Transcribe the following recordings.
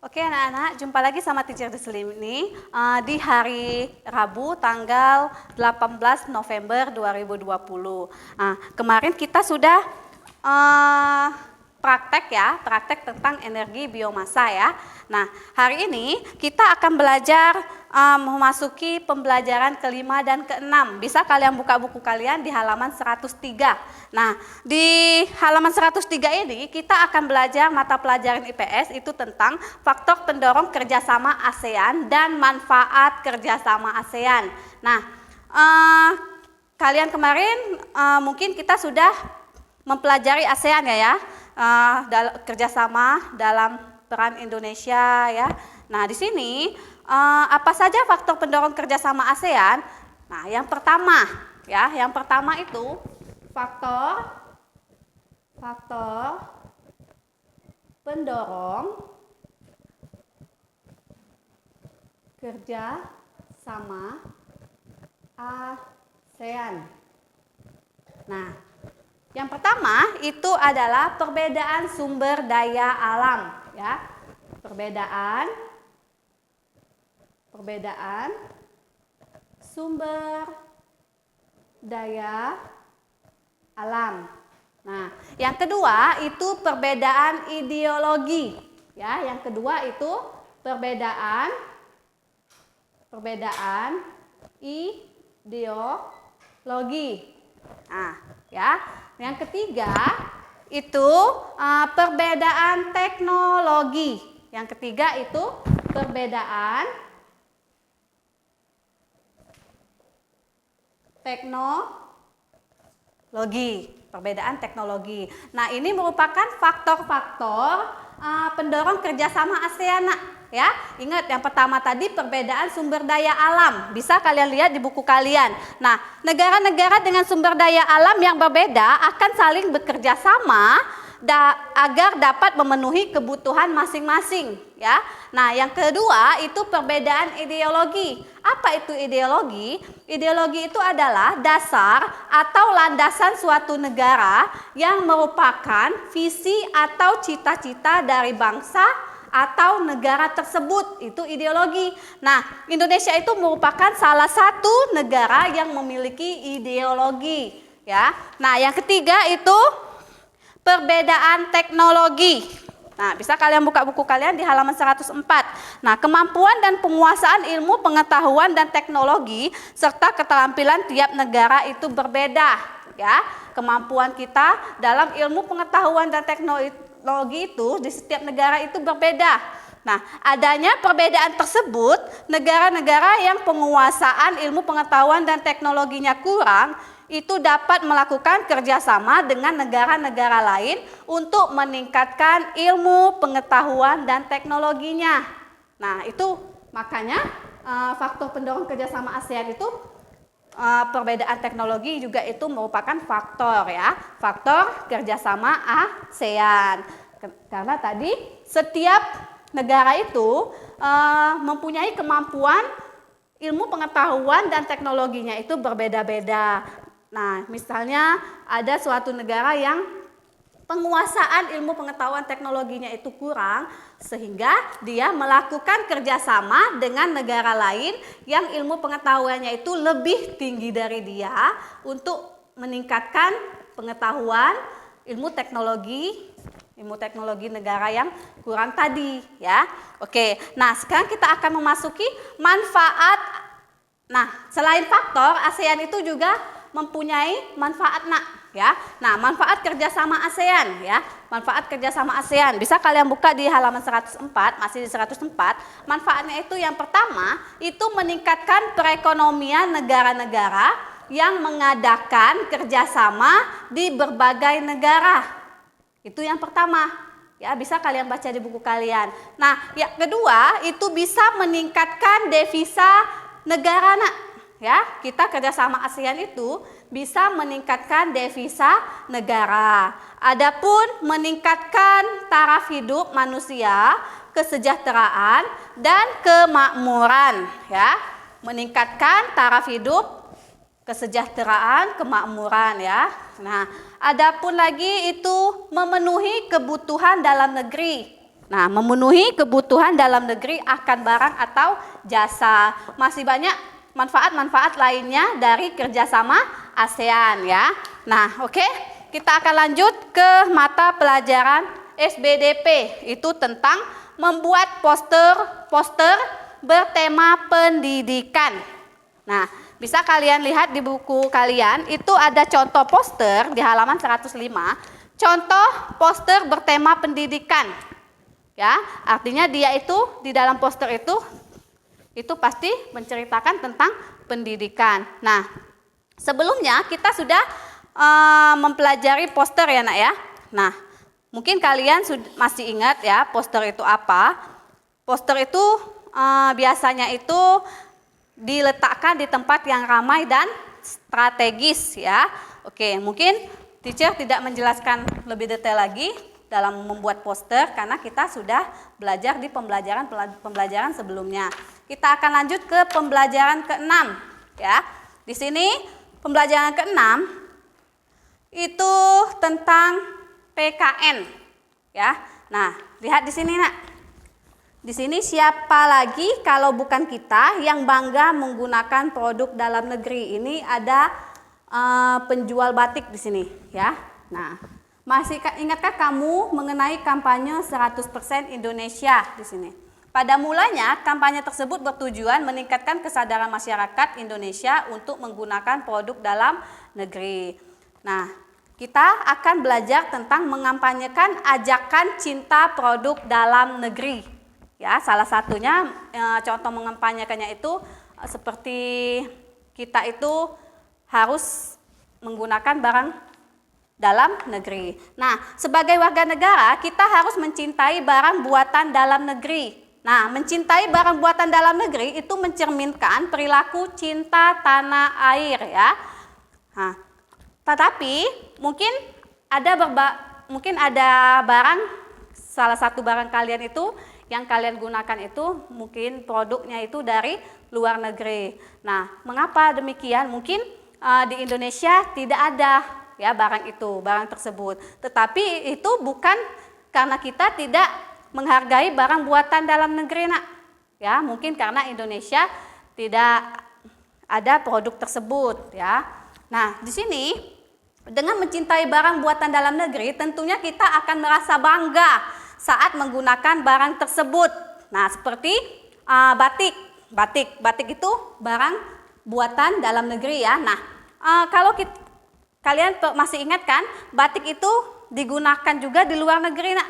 Oke anak-anak, jumpa lagi sama Teacher Deslim ini di hari Rabu tanggal 18 November 2020. Kemarin kita sudah praktek tentang energi biomasa ya. Nah, hari ini kita akan belajar memasuki pembelajaran kelima dan keenam. Bisa kalian buka buku kalian di halaman 103. Nah, di halaman 103 ini kita akan belajar mata pelajaran IPS itu tentang faktor pendorong kerjasama ASEAN dan manfaat kerjasama ASEAN. Nah, kalian kemarin mungkin kita sudah mempelajari ASEAN ya. Kerjasama dalam peran Indonesia ya. Nah, di sini apa saja faktor pendorong kerjasama ASEAN? Nah, yang pertama itu faktor pendorong kerjasama ASEAN. Nah, yang pertama itu adalah perbedaan sumber daya alam ya. Perbedaan sumber daya alam. Nah, yang kedua itu perbedaan ideologi ya. Yang kedua itu perbedaan ideologi. Nah, ya. Yang ketiga itu perbedaan teknologi. Yang ketiga itu perbedaan teknologi. Nah, ini merupakan faktor-faktor pendorong kerjasama ASEAN ya. Ingat yang pertama tadi perbedaan sumber daya alam. Bisa kalian lihat di buku kalian. Nah, negara-negara dengan sumber daya alam yang berbeda akan saling bekerja sama agar dapat memenuhi kebutuhan masing-masing ya. Nah, yang kedua itu perbedaan ideologi. Apa itu ideologi? Ideologi itu adalah dasar atau landasan suatu negara yang merupakan visi atau cita-cita dari bangsa atau negara tersebut. Itu ideologi. Nah, Indonesia itu merupakan salah satu negara yang memiliki ideologi ya. Nah, yang ketiga itu perbedaan teknologi. Nah, bisa kalian buka buku kalian di halaman 104. Nah, kemampuan dan penguasaan ilmu pengetahuan dan teknologi serta keterampilan tiap negara itu berbeda ya. Kemampuan kita dalam ilmu pengetahuan dan teknologi itu di setiap negara itu berbeda. Nah, adanya perbedaan tersebut, negara-negara yang penguasaan ilmu pengetahuan dan teknologinya kurang itu dapat melakukan kerjasama dengan negara-negara lain untuk meningkatkan ilmu pengetahuan dan teknologinya. Nah, itu makanya faktor pendorong kerjasama ASEAN itu perbedaan teknologi juga itu merupakan faktor ya, faktor kerjasama ASEAN. Karena tadi setiap negara itu mempunyai kemampuan ilmu pengetahuan dan teknologinya itu berbeda-beda. Nah, misalnya ada suatu negara yang penguasaan ilmu pengetahuan teknologinya itu kurang, sehingga dia melakukan kerjasama dengan negara lain yang ilmu pengetahuannya itu lebih tinggi dari dia untuk meningkatkan pengetahuan ilmu teknologi negara yang kurang tadi ya. Oke, nah sekarang kita akan memasuki manfaat. Nah, selain faktor, ASEAN itu juga mempunyai manfaat ya. Nah, manfaat kerjasama ASEAN ya. Manfaat kerjasama ASEAN bisa kalian buka di halaman 104, masih di 104. Manfaatnya itu yang pertama itu meningkatkan perekonomian negara-negara yang mengadakan kerjasama di berbagai negara. Itu yang pertama ya, bisa kalian baca di buku kalian. Nah, yang kedua itu bisa meningkatkan devisa negara ya. Kita kerjasama ASEAN itu bisa meningkatkan devisa negara. Adapun meningkatkan taraf hidup manusia, kesejahteraan dan kemakmuran ya. Meningkatkan taraf hidup, kesejahteraan, kemakmuran ya. Nah, adapun lagi itu memenuhi kebutuhan dalam negeri. Nah, memenuhi kebutuhan dalam negeri akan barang atau jasa. Masih banyak manfaat-manfaat lainnya dari kerjasama ASEAN ya. Nah, oke, kita akan lanjut ke mata pelajaran SBDP. Itu tentang membuat poster bertema pendidikan. Nah, bisa kalian lihat di buku kalian, itu ada contoh poster di halaman 105. Contoh poster bertema pendidikan. Ya, artinya dia itu di dalam poster itu pasti menceritakan tentang pendidikan. Nah, sebelumnya kita sudah mempelajari poster ya nak ya. Nah, mungkin kalian masih ingat ya poster itu apa? Poster itu biasanya itu diletakkan di tempat yang ramai dan strategis ya. Oke, mungkin teacher tidak menjelaskan lebih detail lagi dalam membuat poster karena kita sudah belajar di pembelajaran sebelumnya. Kita akan lanjut ke pembelajaran ke-6 ya. Di sini pembelajaran ke-6 itu tentang PKN ya. Nah, lihat di sini nak. Di sini siapa lagi kalau bukan kita yang bangga menggunakan produk dalam negeri. Ini ada penjual batik di sini ya. Nah, masih ingatkah kamu mengenai kampanye 100% Indonesia di sini? Pada mulanya, kampanye tersebut bertujuan meningkatkan kesadaran masyarakat Indonesia untuk menggunakan produk dalam negeri. Nah, kita akan belajar tentang mengampanyekan ajakan cinta produk dalam negeri. Ya, salah satunya contoh mengampanyekannya itu seperti kita itu harus menggunakan barang dalam negeri. Nah, sebagai warga negara, kita harus mencintai barang buatan dalam negeri. Nah, mencintai barang buatan dalam negeri itu mencerminkan perilaku cinta tanah air ya. Nah, tetapi mungkin ada barang, salah satu barang kalian itu yang kalian gunakan itu mungkin produknya itu dari luar negeri. Nah, mengapa demikian? Mungkin di Indonesia tidak ada ya barang tersebut. Tetapi itu bukan karena kita tidak menghargai barang buatan dalam negeri nak. Ya, mungkin karena Indonesia tidak ada produk tersebut ya. Nah, di sini dengan mencintai barang buatan dalam negeri tentunya kita akan merasa bangga saat menggunakan barang tersebut. Nah, seperti batik itu barang buatan dalam negeri ya. Nah, kalau kalian masih ingat kan, batik itu digunakan juga di luar negeri nak.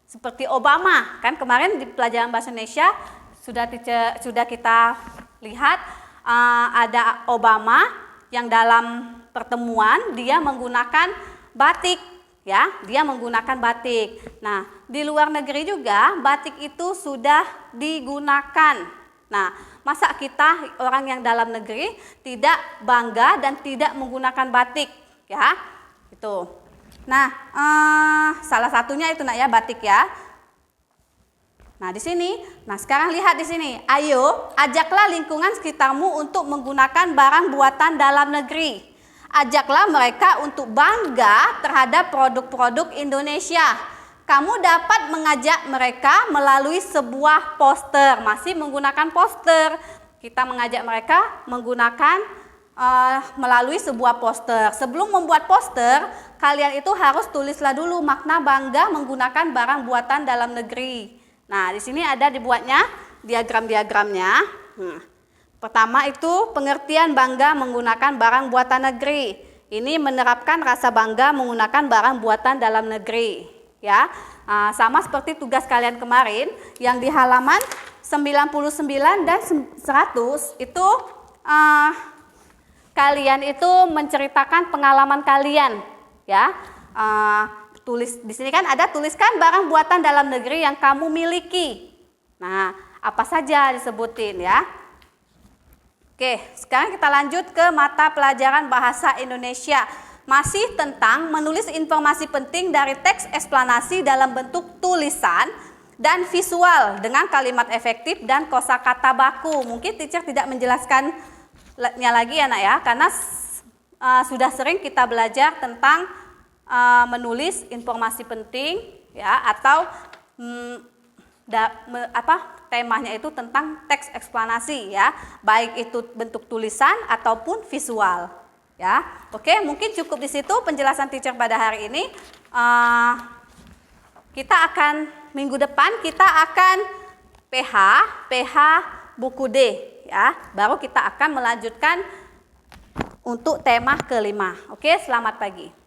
Seperti Obama, kan kemarin di pelajaran bahasa Indonesia sudah kita lihat ada Obama yang dalam pertemuan dia menggunakan batik ya, dia menggunakan batik. Nah, di luar negeri juga batik itu sudah digunakan. Nah, masa kita orang yang dalam negeri tidak bangga dan tidak menggunakan batik ya? Itu. Nah, salah satunya itu nak ya batik ya. Nah, di sini, sekarang lihat di sini. Ayo, ajaklah lingkungan sekitarmu untuk menggunakan barang buatan dalam negeri. Ajaklah mereka untuk bangga terhadap produk-produk Indonesia. Kamu dapat mengajak mereka melalui sebuah poster. Masih menggunakan poster. Kita mengajak mereka menggunakan melalui sebuah poster. Sebelum membuat poster, kalian itu harus tulislah dulu makna bangga menggunakan barang buatan dalam negeri. Nah, di sini ada dibuatnya diagram-diagramnya. Pertama itu pengertian bangga menggunakan barang buatan negeri. Ini menerapkan rasa bangga menggunakan barang buatan dalam negeri. Ya, sama seperti tugas kalian kemarin yang di halaman 99 dan 100 itu kalian itu menceritakan pengalaman kalian, ya. Tulis di sini kan ada tuliskan barang buatan dalam negeri yang kamu miliki. Nah, apa saja disebutin ya. Oke, sekarang kita lanjut ke mata pelajaran bahasa Indonesia. Masih tentang menulis informasi penting dari teks eksplanasi dalam bentuk tulisan dan visual dengan kalimat efektif dan kosakata baku. Mungkin teacher tidak menjelaskannya lagi ya nak ya, karena sudah sering kita belajar tentang menulis informasi penting ya, atau temanya itu tentang teks eksplanasi ya, baik itu bentuk tulisan ataupun visual ya. Oke, mungkin cukup di situ penjelasan teacher pada hari ini. Kita akan minggu depan kita akan PH buku D ya, baru kita akan melanjutkan untuk tema kelima. Oke, selamat pagi.